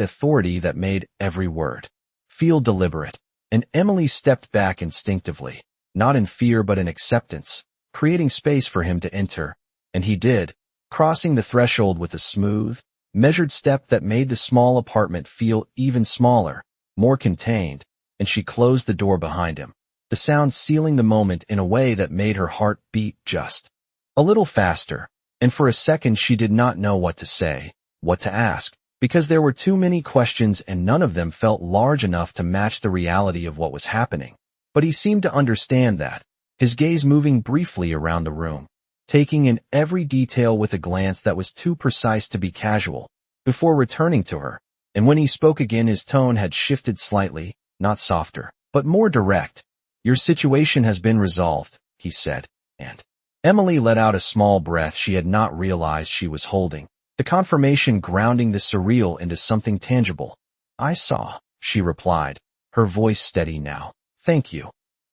authority that made every word feel deliberate. And Emily stepped back instinctively, not in fear but in acceptance, creating space for him to enter, and he did, crossing the threshold with a smooth, measured step that made the small apartment feel even smaller, more contained, and she closed the door behind him, the sound sealing the moment in a way that made her heart beat just a little faster, and for a second she did not know what to say, what to ask, because there were too many questions and none of them felt large enough to match the reality of what was happening. But he seemed to understand that, his gaze moving briefly around the room, taking in every detail with a glance that was too precise to be casual, before returning to her. And when he spoke again, his tone had shifted slightly, not softer, but more direct. "Your situation has been resolved," he said, and Emily let out a small breath she had not realized she was holding, the confirmation grounding the surreal into something tangible. "I saw," she replied, her voice steady now. "Thank you."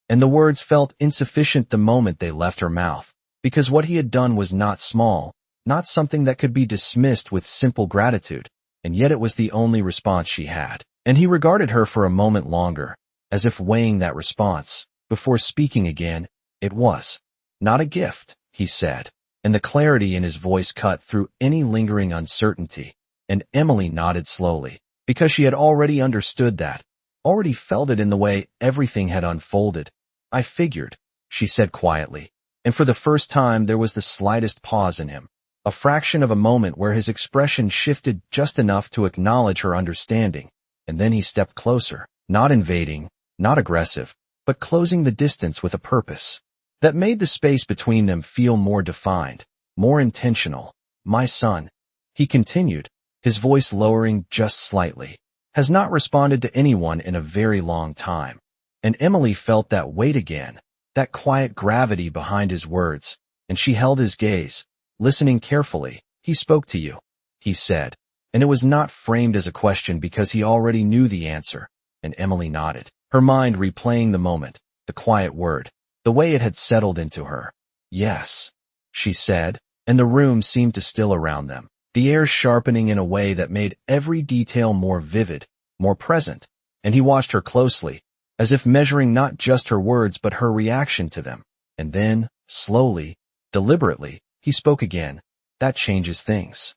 And the words felt insufficient the moment they left her mouth, because what he had done was not small, not something that could be dismissed with simple gratitude, and yet it was the only response she had. And he regarded her for a moment longer, as if weighing that response, before speaking again. "It was not a gift," he said, and the clarity in his voice cut through any lingering uncertainty, and Emily nodded slowly, because she had already understood that, already felt it in the way everything had unfolded. "I figured," she said quietly, and for the first time there was the slightest pause in him, a fraction of a moment where his expression shifted just enough to acknowledge her understanding, and then he stepped closer, not invading, not aggressive, but closing the distance with a purpose that made the space between them feel more defined, more intentional. "My son," he continued, his voice lowering just slightly, "has not responded to anyone in a very long time." And Emily felt that weight again, that quiet gravity behind his words, and she held his gaze, listening carefully. "He spoke to you," he said, and it was not framed as a question because he already knew the answer, and Emily nodded, her mind replaying the moment, the quiet word, the way it had settled into her. "Yes," she said, and the room seemed to still around them, the air sharpening in a way that made every detail more vivid, more present, and he watched her closely, as if measuring not just her words but her reaction to them. And then, slowly, deliberately, he spoke again. "That changes things."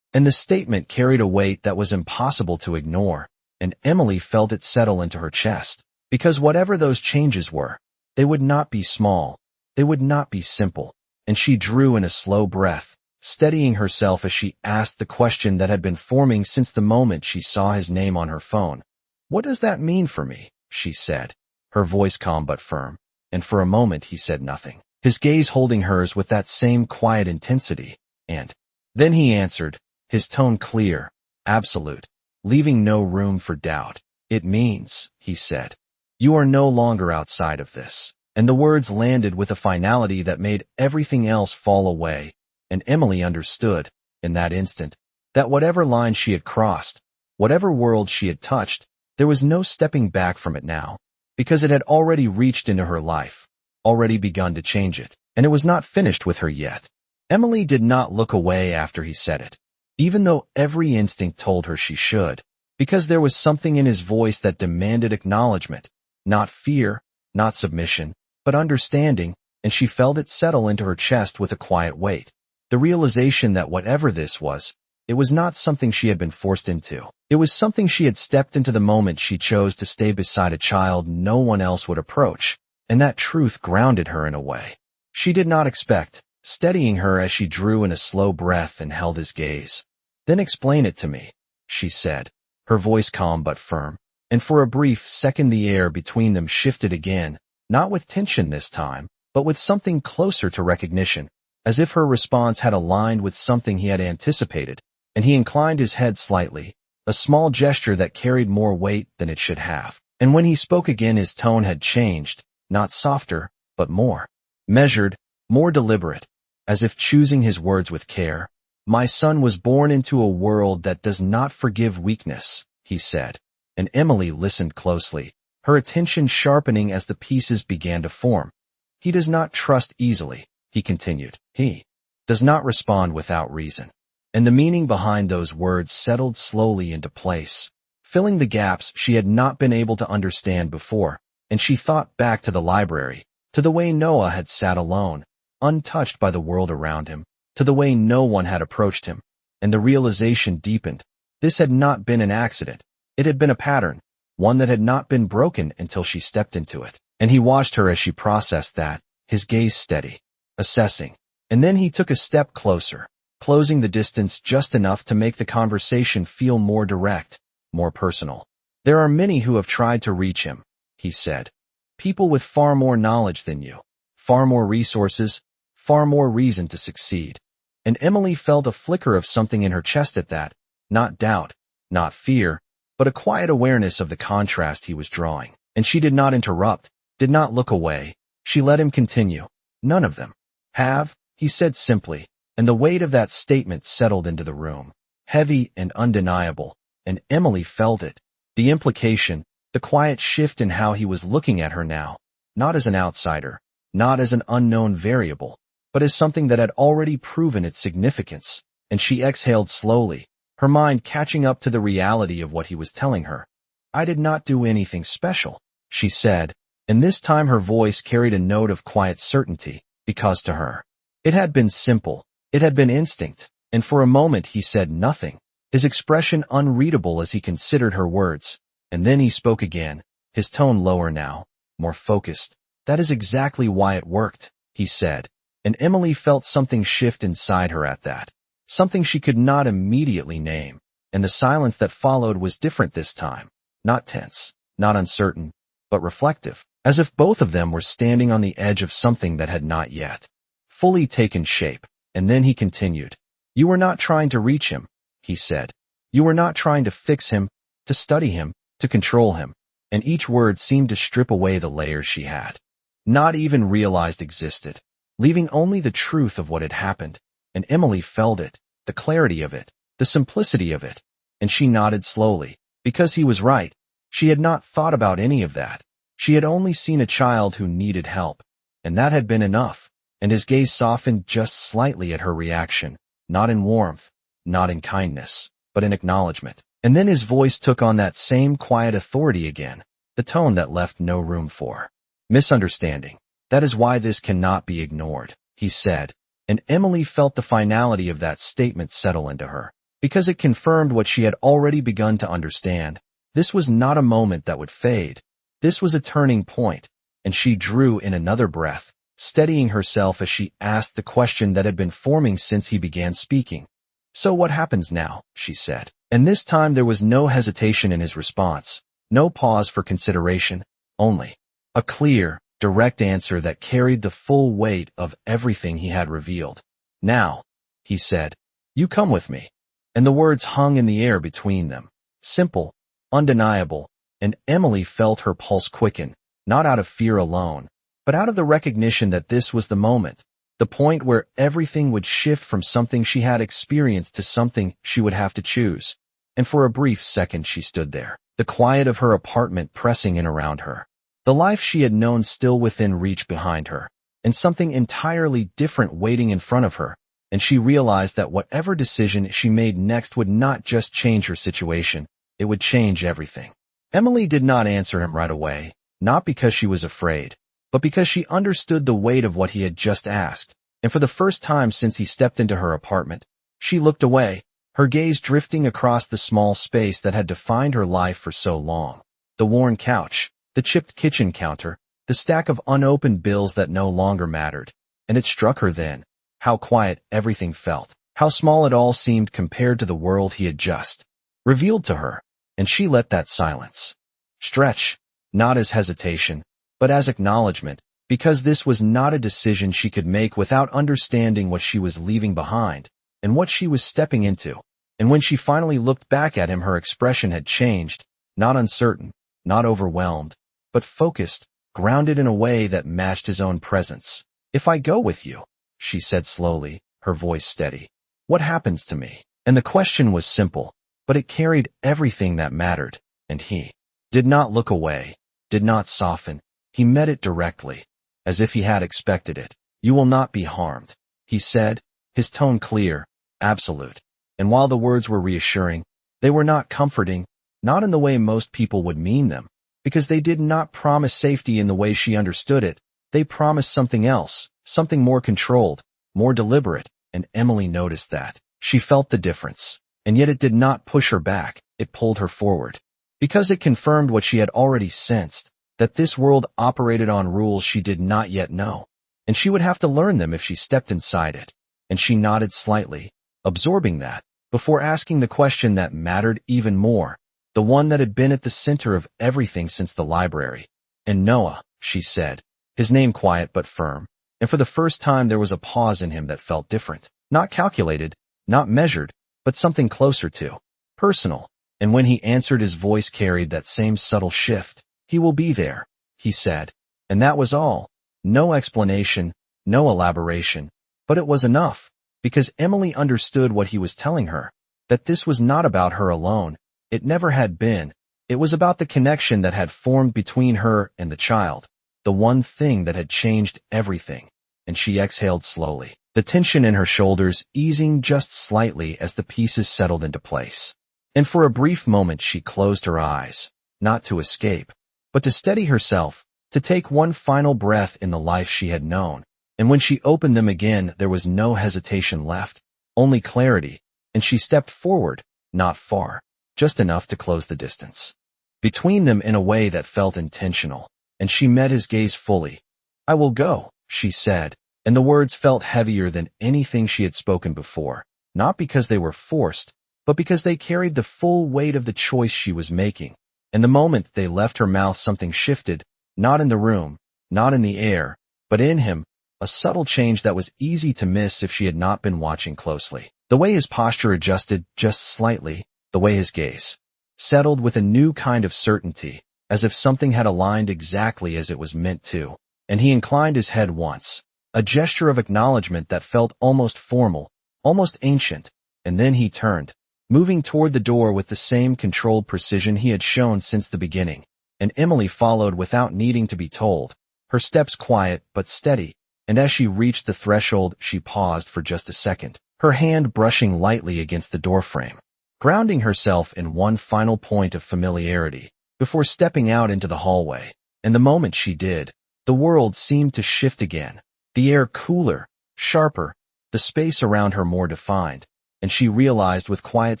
And the statement carried a weight that was impossible to ignore, and Emily felt it settle into her chest. Because whatever those changes were, they would not be small, they would not be simple, and she drew in a slow breath, steadying herself as she asked the question that had been forming since the moment she saw his name on her phone. "What does that mean for me?" she said, her voice calm but firm, and for a moment he said nothing, his gaze holding hers with that same quiet intensity, and then he answered, his tone clear, absolute, leaving no room for doubt. "It means," he said, "you are no longer outside of this." And the words landed with a finality that made everything else fall away, and Emily understood, in that instant, that whatever line she had crossed, whatever world she had touched, there was no stepping back from it now, because it had already reached into her life, already begun to change it, and it was not finished with her yet. Emily did not look away after he said it, even though every instinct told her she should, because there was something in his voice that demanded acknowledgement, not fear, not submission, but understanding, and she felt it settle into her chest with a quiet weight. The realization that whatever this was, it was not something she had been forced into. It was something she had stepped into the moment she chose to stay beside a child no one else would approach, and that truth grounded her in a way she did not expect, steadying her as she drew in a slow breath and held his gaze. "Then explain it to me," she said, her voice calm but firm, and for a brief second the air between them shifted again, not with tension this time, but with something closer to recognition, as if her response had aligned with something he had anticipated, and he inclined his head slightly, a small gesture that carried more weight than it should have. And when he spoke again his tone had changed, not softer, but more measured, more deliberate, as if choosing his words with care. "My son was born into a world that does not forgive weakness," he said, and Emily listened closely, her attention sharpening as the pieces began to form. "He does not trust easily," he continued. "He does not respond without reason." And the meaning behind those words settled slowly into place, filling the gaps she had not been able to understand before, and she thought back to the library, to the way Noah had sat alone, untouched by the world around him, to the way no one had approached him, and the realization deepened. This had not been an accident. It had been a pattern, one that had not been broken until she stepped into it. And he watched her as she processed that, his gaze steady, assessing. And then he took a step closer, closing the distance just enough to make the conversation feel more direct, more personal. "There are many who have tried to reach him," he said. "People with far more knowledge than you, far more resources, far more reason to succeed." And Emily felt a flicker of something in her chest at that, not doubt, not fear, but a quiet awareness of the contrast he was drawing. And she did not interrupt, did not look away. She let him continue. "None of them have," he said simply, and the weight of that statement settled into the room, heavy and undeniable, and Emily felt it. The implication, the quiet shift in how he was looking at her now, not as an outsider, not as an unknown variable, but as something that had already proven its significance, and she exhaled slowly, her mind catching up to the reality of what he was telling her. "I did not do anything special," she said, and this time her voice carried a note of quiet certainty, because to her, it had been simple, it had been instinct, and for a moment he said nothing, his expression unreadable as he considered her words, and then he spoke again, his tone lower now, more focused. "That is exactly why it worked," he said, and Emily felt something shift inside her at that, something she could not immediately name, and the silence that followed was different this time, not tense, not uncertain, but reflective, as if both of them were standing on the edge of something that had not yet fully taken shape. And then he continued, "You were not trying to reach him," he said. "You were not trying to fix him, to study him, to control him," and each word seemed to strip away the layers she had not even realized existed, leaving only the truth of what had happened. And Emily felt it, the clarity of it, the simplicity of it, and she nodded slowly, because he was right. She had not thought about any of that. She had only seen a child who needed help, and that had been enough, and his gaze softened just slightly at her reaction, not in warmth, not in kindness, but in acknowledgement. And then his voice took on that same quiet authority again, the tone that left no room for misunderstanding. That is why this cannot be ignored, he said, and Emily felt the finality of that statement settle into her, because it confirmed what she had already begun to understand. This was not a moment that would fade. This was a turning point, and she drew in another breath, steadying herself as she asked the question that had been forming since he began speaking. "So what happens now?" she said. And this time there was no hesitation in his response, no pause for consideration, only a clear, direct answer that carried the full weight of everything he had revealed. "Now," he said, "you come with me." And the words hung in the air between them, simple, undeniable, and Emily felt her pulse quicken, not out of fear alone, but out of the recognition that this was the moment, the point where everything would shift from something she had experienced to something she would have to choose. And for a brief second she stood there, the quiet of her apartment pressing in around her, the life she had known still within reach behind her, and something entirely different waiting in front of her, and she realized that whatever decision she made next would not just change her situation, it would change everything. Emily did not answer him right away, not because she was afraid, but because she understood the weight of what he had just asked, and for the first time since he stepped into her apartment, she looked away, her gaze drifting across the small space that had defined her life for so long. The worn couch, the chipped kitchen counter, the stack of unopened bills that no longer mattered, and it struck her then, how quiet everything felt, how small it all seemed compared to the world he had just revealed to her, and she let that silence stretch, not as hesitation, but as acknowledgement, because this was not a decision she could make without understanding what she was leaving behind, and what she was stepping into. And when she finally looked back at him, her expression had changed, not uncertain, not overwhelmed, but focused, grounded in a way that matched his own presence. "If I go with you," she said slowly, her voice steady, "what happens to me?" And the question was simple, but it carried everything that mattered, and he did not look away, did not soften. He met it directly, as if he had expected it. "You will not be harmed," he said, his tone clear, absolute. And while the words were reassuring, they were not comforting, not in the way most people would mean them, because they did not promise safety in the way she understood it. They promised something else, something more controlled, more deliberate, and Emily noticed that. She felt the difference, and yet it did not push her back, it pulled her forward. Because it confirmed what she had already sensed, that this world operated on rules she did not yet know, and she would have to learn them if she stepped inside it. And she nodded slightly, absorbing that, before asking the question that mattered even more, the one that had been at the center of everything since the library. "And Noah," she said, his name quiet but firm, and for the first time there was a pause in him that felt different, not calculated, not measured, but something closer to personal. And when he answered, his voice carried that same subtle shift. "He will be there," he said, and that was all. No explanation, no elaboration, but it was enough, because Emily understood what he was telling her, that this was not about her alone. It never had been. It was about the connection that had formed between her and the child, the one thing that had changed everything. And she exhaled slowly, the tension in her shoulders easing just slightly as the pieces settled into place. And for a brief moment she closed her eyes, not to escape, but to steady herself, to take one final breath in the life she had known. And when she opened them again, there was no hesitation left, only clarity, and she stepped forward, not far, just enough to close the distance between them in a way that felt intentional, and she met his gaze fully. "I will go," she said, and the words felt heavier than anything she had spoken before, not because they were forced, but because they carried the full weight of the choice she was making. And the moment they left her mouth, something shifted, not in the room, not in the air, but in him, a subtle change that was easy to miss if she had not been watching closely. The way his posture adjusted just slightly, the way his gaze settled with a new kind of certainty, as if something had aligned exactly as it was meant to. And he inclined his head once, a gesture of acknowledgement that felt almost formal, almost ancient, and then he turned, moving toward the door with the same controlled precision he had shown since the beginning, and Emily followed without needing to be told, her steps quiet but steady, and as she reached the threshold she paused for just a second, her hand brushing lightly against the doorframe, grounding herself in one final point of familiarity, before stepping out into the hallway. And the moment she did, the world seemed to shift again, the air cooler, sharper, the space around her more defined, and she realized with quiet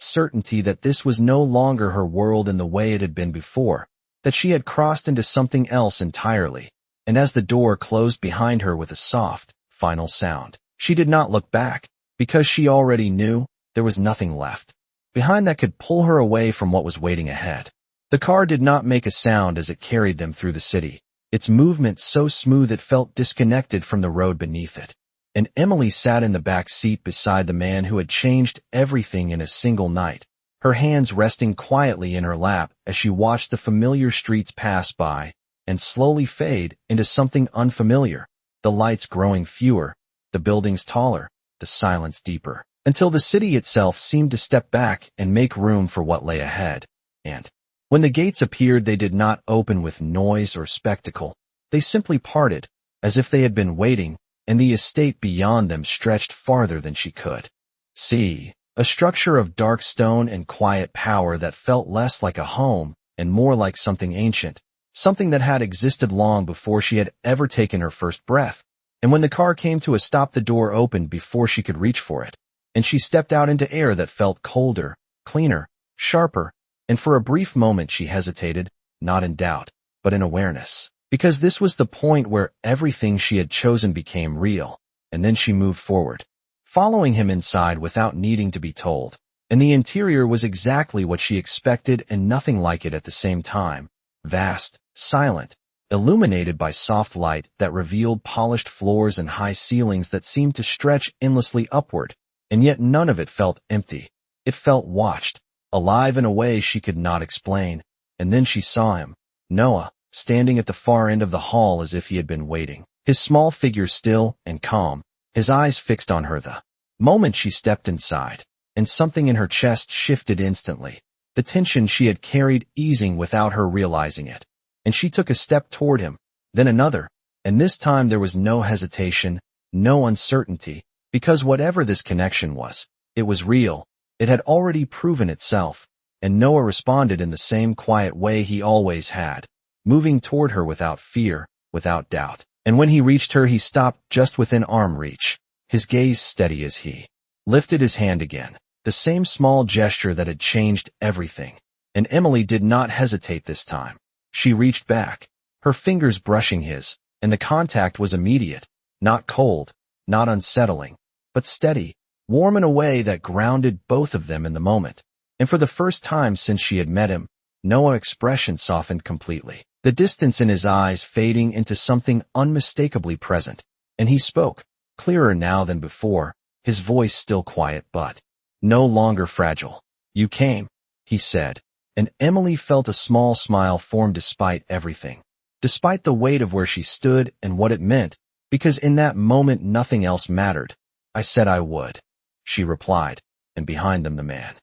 certainty that this was no longer her world in the way it had been before, that she had crossed into something else entirely. And as the door closed behind her with a soft, final sound, she did not look back, because she already knew there was nothing left behind that could pull her away from what was waiting ahead. The car did not make a sound as it carried them through the city, its movement so smooth it felt disconnected from the road beneath it. And Emily sat in the back seat beside the man who had changed everything in a single night, her hands resting quietly in her lap as she watched the familiar streets pass by and slowly fade into something unfamiliar, the lights growing fewer, the buildings taller, the silence deeper, until the city itself seemed to step back and make room for what lay ahead. And when the gates appeared, they did not open with noise or spectacle. They simply parted, as if they had been waiting, and the estate beyond them stretched farther than she could see, a structure of dark stone and quiet power that felt less like a home and more like something ancient, something that had existed long before she had ever taken her first breath. And when the car came to a stop, the door opened before she could reach for it, and she stepped out into air that felt colder, cleaner, sharper, and for a brief moment she hesitated, not in doubt, but in awareness, because this was the point where everything she had chosen became real. And then she moved forward, following him inside without needing to be told, and the interior was exactly what she expected and nothing like it at the same time, vast, silent, illuminated by soft light that revealed polished floors and high ceilings that seemed to stretch endlessly upward, and yet none of it felt empty. It felt watched, alive in a way she could not explain. And then she saw him, Noah, standing at the far end of the hall as if he had been waiting, his small figure still and calm, his eyes fixed on her. The moment she stepped inside, and something in her chest shifted instantly, the tension she had carried easing without her realizing it. And she took a step toward him, then another, and this time there was no hesitation, no uncertainty, because whatever this connection was, it was real. It had already proven itself, and Noah responded in the same quiet way he always had, moving toward her without fear, without doubt. And when he reached her, he stopped just within arm reach, his gaze steady as he lifted his hand again, the same small gesture that had changed everything. And Emily did not hesitate this time. She reached back, her fingers brushing his, and the contact was immediate, not cold, not unsettling, but steady, warm in a way that grounded both of them in the moment. And for the first time since she had met him, Noah's expression softened completely, the distance in his eyes fading into something unmistakably present. And he spoke, clearer now than before, his voice still quiet but no longer fragile. "You came," he said, and Emily felt a small smile form despite everything, despite the weight of where she stood and what it meant, because in that moment nothing else mattered. "I said I would," she replied, and behind them the man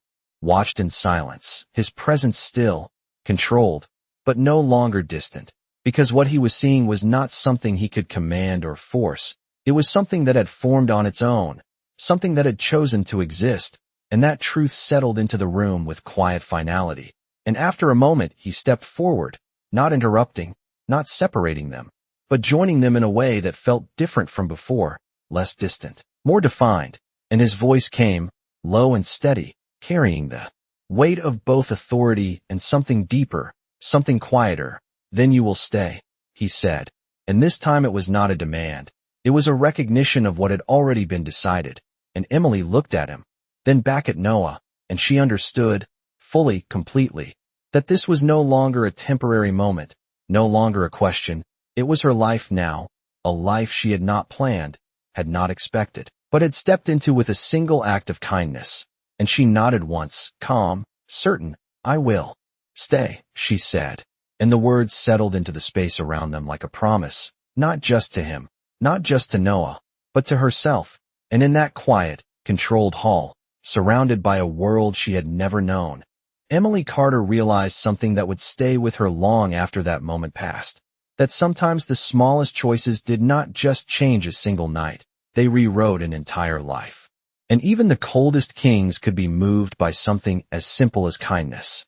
watched in silence, his presence still, controlled, but no longer distant, because what he was seeing was not something he could command or force. It was something that had formed on its own, something that had chosen to exist, and that truth settled into the room with quiet finality. And after a moment he stepped forward, not interrupting, not separating them, but joining them in a way that felt different from before, less distant, more defined, and his voice came, low and steady, carrying the weight of both authority and something deeper, something quieter. "Then you will stay," he said, and this time it was not a demand. It was a recognition of what had already been decided, and Emily looked at him, then back at Noah, and she understood, fully, completely, that this was no longer a temporary moment, no longer a question. It was her life now, a life she had not planned, had not expected, but had stepped into with a single act of kindness. And she nodded once, calm, certain. "I will stay," she said, and the words settled into the space around them like a promise, not just to him, not just to Noah, but to herself. And in that quiet, controlled hall, surrounded by a world she had never known. Emily Carter realized something that would stay with her long after that moment passed. That sometimes the smallest choices did not just change a single night, they rewrote an entire life. And even the coldest kings could be moved by something as simple as kindness.